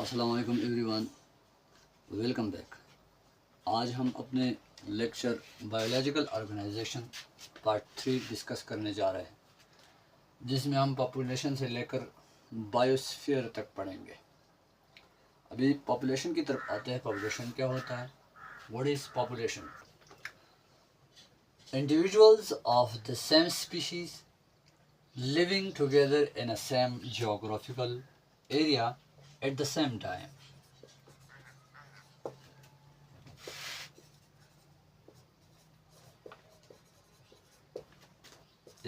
अस्सलाम वालेकुम everyone, welcome back. आज हम अपने lecture biological organisation part 3 discuss करने जा रहे हैं, जिसमें हम पॉपुलेशन से लेकर बायोस्फीयर तक पढ़ेंगे। अभी पॉपुलेशन की तरफ आते हैं। पॉपुलेशन क्या होता है? What is population? Individuals of the same species living together in a same geographical area at the same time.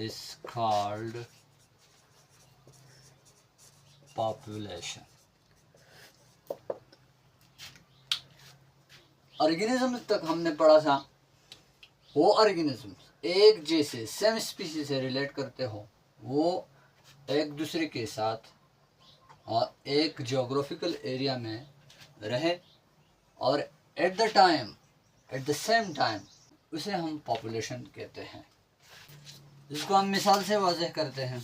Is called population. Organism तक हमने पढ़ा था। वो ऑर्गेनिज्म एक जैसे सेम स्पीशीज से रिलेट करते हो, वो एक दूसरे के साथ और एक जियोग्राफिकल एरिया में रहे और एट द सेम टाइम उसे हम पॉपुलेशन कहते हैं। जिसको हम मिसाल से वाज़ेह करते हैं।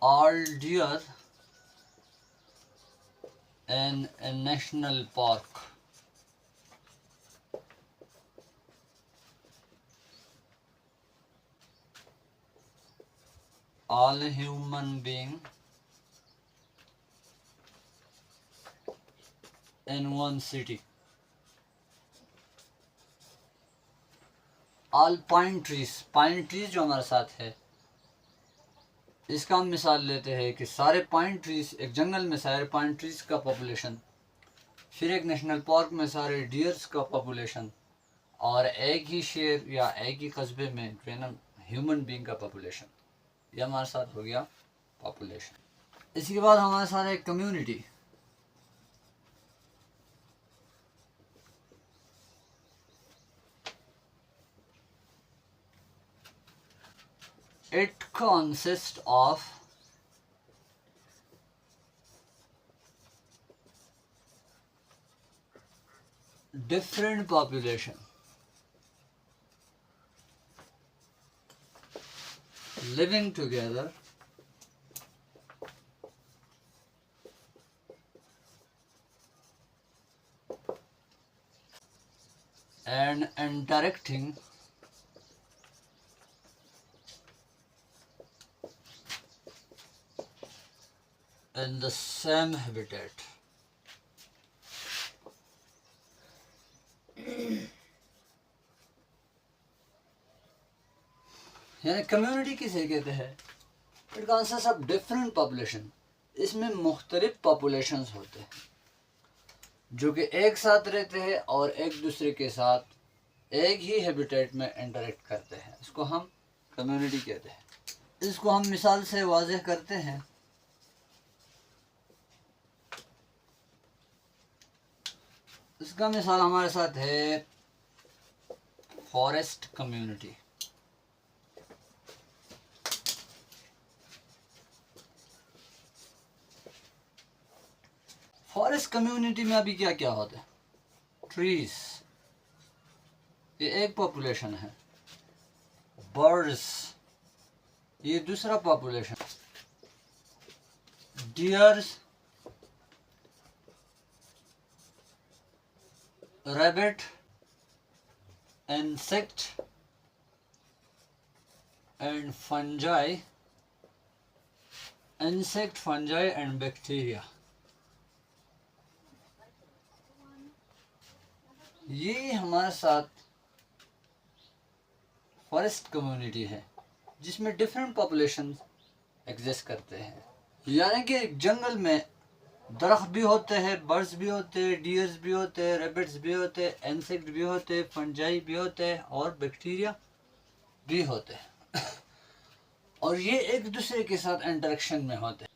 All dear in a national park all human being in one city all pine trees जो हमारे साथ है, इसका हम मिसाल लेते हैं कि सारे पाइन ट्रीज, एक जंगल में सारे पाइन ट्रीज का पॉपुलेशन, फिर एक नेशनल पार्क में सारे डियर्स का पॉपुलेशन, और एक ही शहर या एक ही कस्बे में ह्यूमन बीइंग का पॉपुलेशन। ये हमारे साथ हो गया पॉपुलेशन। इसके बाद हमारे साथ एक community. It consists of different population living together and interacting in the same habitat. यानी कम्युनिटी किसे कहते हैं? It consist of different population. इसमें मुख्तलिफ पॉपुलेशंस होते हैं जो कि एक साथ रहते हैं और एक दूसरे के साथ एक ही हैबिटेट में इंटरेक्ट करते हैं। इसको हम कम्युनिटी कहते हैं। इसको हम मिसाल से वाज़ेह करते हैं। इसका मिसाल हमारे साथ है फॉरेस्ट कम्युनिटी। फॉरेस्ट कम्युनिटी में अभी क्या क्या होता है? ट्रीज, ये एक पॉपुलेशन है। बर्ड्स, ये दूसरा population. Dears, rabbit, insect and fungi, and bacteria। ये हमारे साथ फॉरेस्ट कम्युनिटी है जिसमें डिफरेंट पॉपुलेशन एग्जिस्ट करते हैं। यानी कि जंगल में दरख्त भी होते हैं, बर्ड्स भी होते हैं, डियर्स भी होते हैं, रैबिट्स भी होते हैं, इंसेक्ट भी होते हैं, फंजाई भी होते हैं और बैक्टीरिया भी होते हैं। और ये एक दूसरे के साथ इंटरेक्शन में होते हैं।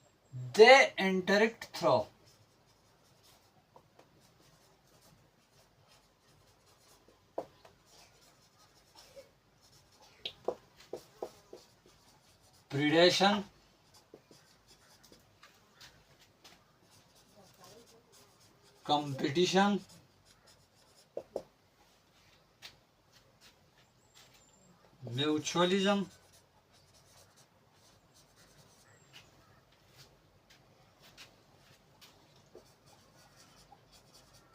They interact through predation, competition, mutualism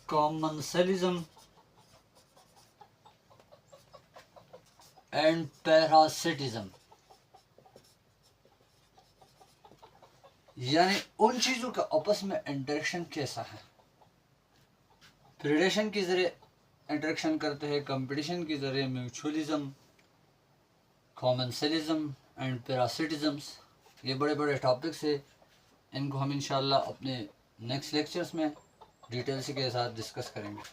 commensalism and parasitism, यानी उन चीज़ों का आपस में इंटरेक्शन कैसा है। प्रेडेशन के ज़रिए इंटरेक्शन करते हैं, कंपटीशन के ज़रिए म्यूचुअलिज्म, कॉमेंसलिज्म एंड पैरासिटिज्म्स। ये बड़े बड़े टॉपिक्स है, इनको हम इंशाल्लाह अपने नेक्स्ट लेक्चर्स में डिटेल्स के साथ डिस्कस करेंगे।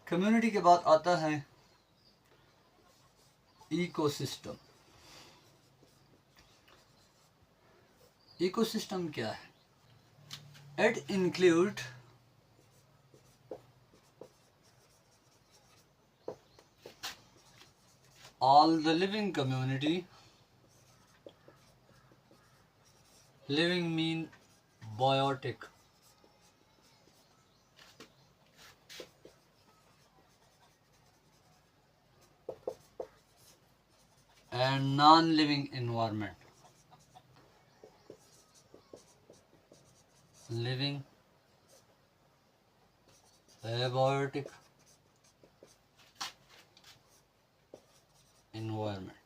कम्युनिटी के बाद आता है इकोसिस्टम। इकोसिस्टम क्या है? It include all the living community. Living mean biotic. And non-living environment. Living, abiotic environment.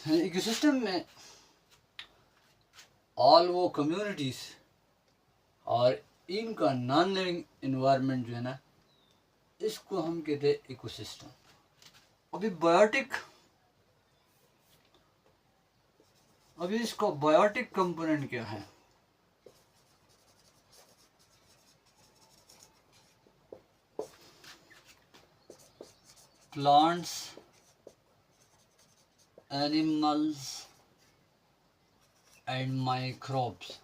Ecosystem में ऑल वो कम्युनिटीज और इनका नॉन लिविंग इन्वायरमेंट जो है ना, इसको हम कहते हैं इकोसिस्टम। अभी इसका बायोटिक कंपोनेंट क्या है? प्लांट्स, एनिमल्स एंड माइक्रोब्स,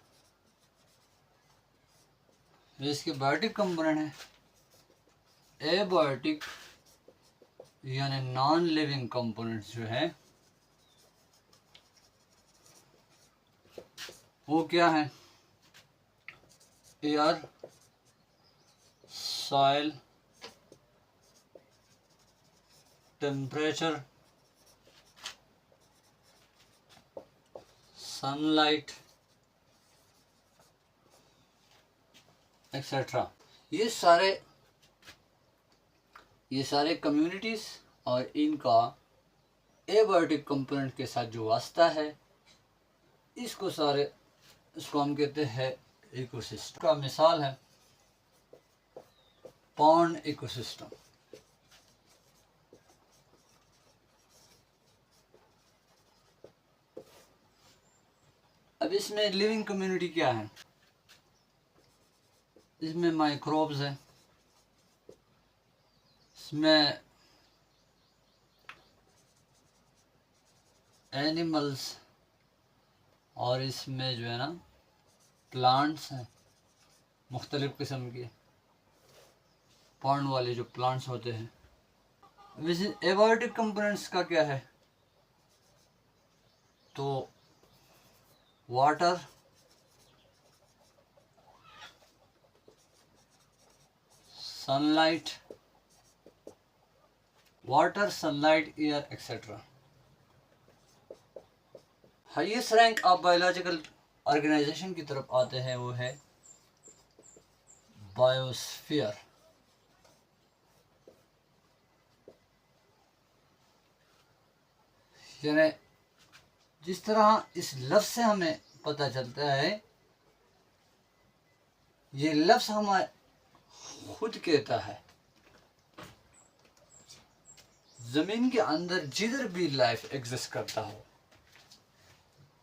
ये इसके बायोटिक कंपोनेंट है। एबायोटिक यानी नॉन लिविंग कंपोनेंट्स जो है वो क्या है? Air, soil, temperature, sunlight etcetera. ये सारे कम्युनिटीज और इनका एबायोटिक कंपोनेंट के साथ जो वास्ता है, इसको हम कहते हैं इकोसिस्टम। का मिसाल है पॉन्ड इकोसिस्टम। अब इसमें लिविंग कम्युनिटी क्या है? इसमें माइक्रोब्स है, इसमें एनिमल्स, और इसमें जो है ना प्लांट्स हैं मुख्तलिफ किस्म के, पॉन्ड वाले जो प्लांट्स होते हैं। वैसे एबायोटिक कंपोनेंट्स का क्या है? तो water, sunlight, air etcetera. Highest rank of biological organisation की तरफ आते हैं, वो है बायोस्फीयर। यानी जिस तरह इस लफ्ज़ से हमें पता चलता है, ये लफ्ज़ हमें खुद कहता है ज़मीन के अंदर जिधर भी लाइफ एग्जिस्ट करता हो,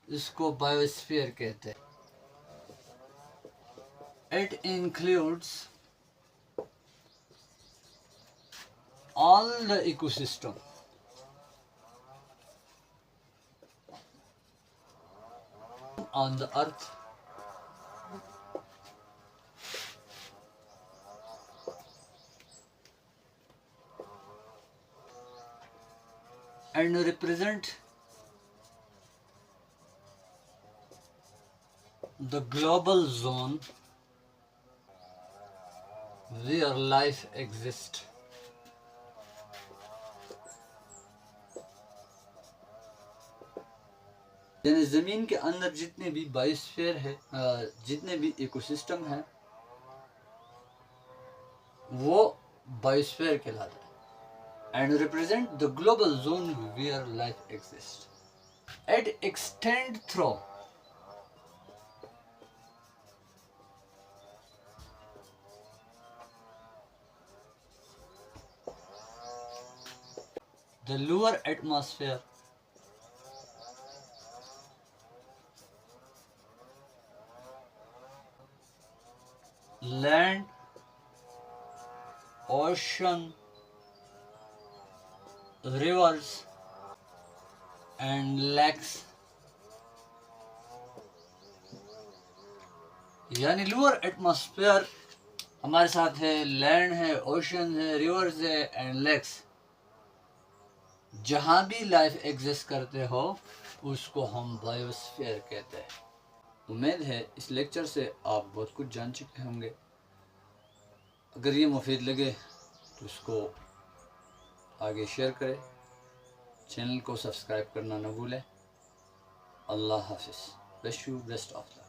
इसको बायोस्फीयर कहते हैं। It includes all the ecosystem on the earth and represent the global zone where life exists. यानी ज़मीन के अंदर जितने भी बायोस्फीयर है, जितने भी इकोसिस्टम है, वो बायोस्फीयर कहलाता है and represent the global zone where life exist at extend through the lower atmosphere, land, ocean, rivers and lakes। यानी लोअर एटमॉस्फेयर हमारे साथ है, लैंड है, ओशन है, रिवर्स है एंड लेक्स। जहाँ भी लाइफ एग्जिस्ट करते हो उसको हम बायोस्फीयर कहते हैं। उम्मीद है इस लेक्चर से आप बहुत कुछ जान चुके होंगे। अगर ये मुफीद लगे तो इसको आगे शेयर करें, चैनल को सब्सक्राइब करना न भूलें। अल्लाह हाफिज़। Wish you best of luck.